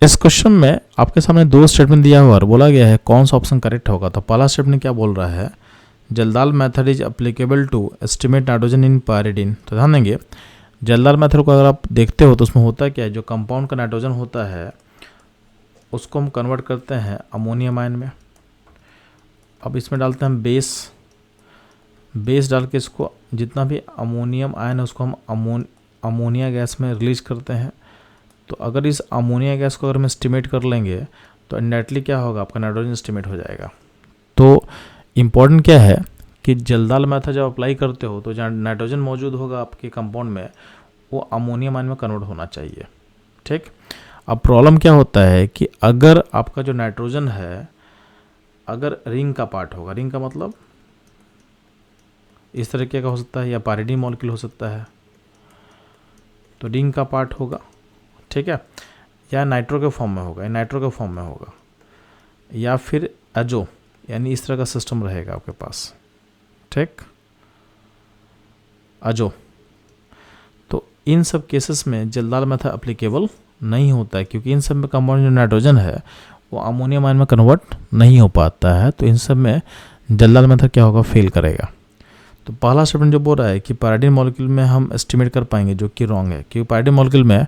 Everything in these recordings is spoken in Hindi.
इस क्वेश्चन में आपके सामने दो स्टेटमेंट दिया हुआ और बोला गया है कौन सा ऑप्शन करेक्ट होगा। तो पहला स्टेटमेंट क्या बोल रहा है, Kjeldahl method is applicable to estimate nitrogen in pyridine. तो ध्यान देंगे, जल्दाल मेथड को अगर आप देखते हो तो उसमें होता क्या है, जो कंपाउंड का नाइट्रोजन होता है उसको हम कन्वर्ट करते हैं अमोनियम आयन में। अब इसमें डालते हैं बेस डाल के इसको जितना भी अमोनियम आयन है उसको हम अमोनिया गैस में रिलीज करते हैं। तो अगर इस अमोनिया गैस को अगर हम एस्टिमेट कर लेंगे तो इनडायरेक्टली क्या होगा, आपका नाइट्रोजन एस्टिमेट हो जाएगा। तो इम्पॉर्टेंट क्या है कि जल्दाल मेथड जब अप्लाई करते हो तो जहाँ नाइट्रोजन मौजूद होगा आपके कंपाउंड में वो अमोनियम आयन में कन्वर्ट होना चाहिए। ठीक, अब प्रॉब्लम क्या होता है कि अगर आपका जो नाइट्रोजन है अगर रिंग का पार्ट होगा, रिंग का मतलब इस तरीके का हो सकता है या पायरिडीन मॉलिक्यूल हो सकता है, तो रिंग का पार्ट होगा, ठीक है, या नाइट्रो के फॉर्म में होगा, नाइट्रो के फॉर्म में होगा, या फिर एजो, यानी इस तरह का सिस्टम रहेगा आपके पास। ठीक, एजो। तो इन सब केसेस में जल्दाल मेथड एप्लीकेबल नहीं होता है क्योंकि इन सब में कंपाउंड जो नाइट्रोजन है वो अमोनियम आयन में कन्वर्ट नहीं हो पाता है। तो इन सब में जल्दाल मेथड क्या होगा, फेल करेगा। तो पहला स्टेटमेंट जो बोल रहा है कि पायरिडीन मॉलिक्यूल में हम एस्टिमेट कर पाएंगे, जो कि रॉन्ग है, क्योंकि पायरिडीन मॉलिक्यूल में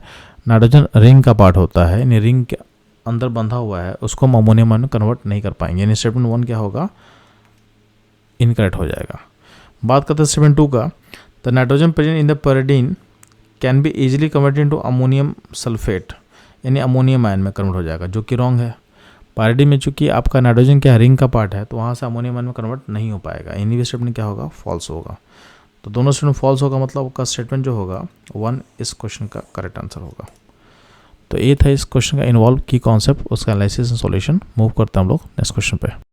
नाइट्रोजन रिंग का पार्ट होता है, यानी रिंग के अंदर बंधा हुआ है, उसको हम अमोनियम आयन में कन्वर्ट नहीं कर पाएंगे, यानी स्टेटमेंट 1 क्या होगा, इनकरेक्ट हो जाएगा। बात करते हैं स्टेटमेंट 2 का, the nitrogen present in the pyridine can be easily converted into ammonium sulphate, यानी अमोनियम आयन में कन्वर्ट हो जाएगा, जो कि रॉन्ग है। पायरिडीन में चूंकि आपका नाइट्रोजन क्या रिंग का पार्ट है तो वहाँ से अमोनियम आयन में कन्वर्ट नहीं हो पाएगा, यानी भी स्टेटमेंट क्या होगा, फॉल्स होगा। तो दोनों स्टेटमेंट फॉल्स होगा, मतलब आपका स्टेटमेंट जो होगा 1 इस क्वेश्चन का करेक्ट आंसर होगा। तो ये था इस क्वेश्चन का इन्वॉल्व की कॉन्सेप्ट, उसका एनालिसिस एंड सॉल्यूशन। मूव करते हैं हम लोग नेक्स्ट क्वेश्चन पे।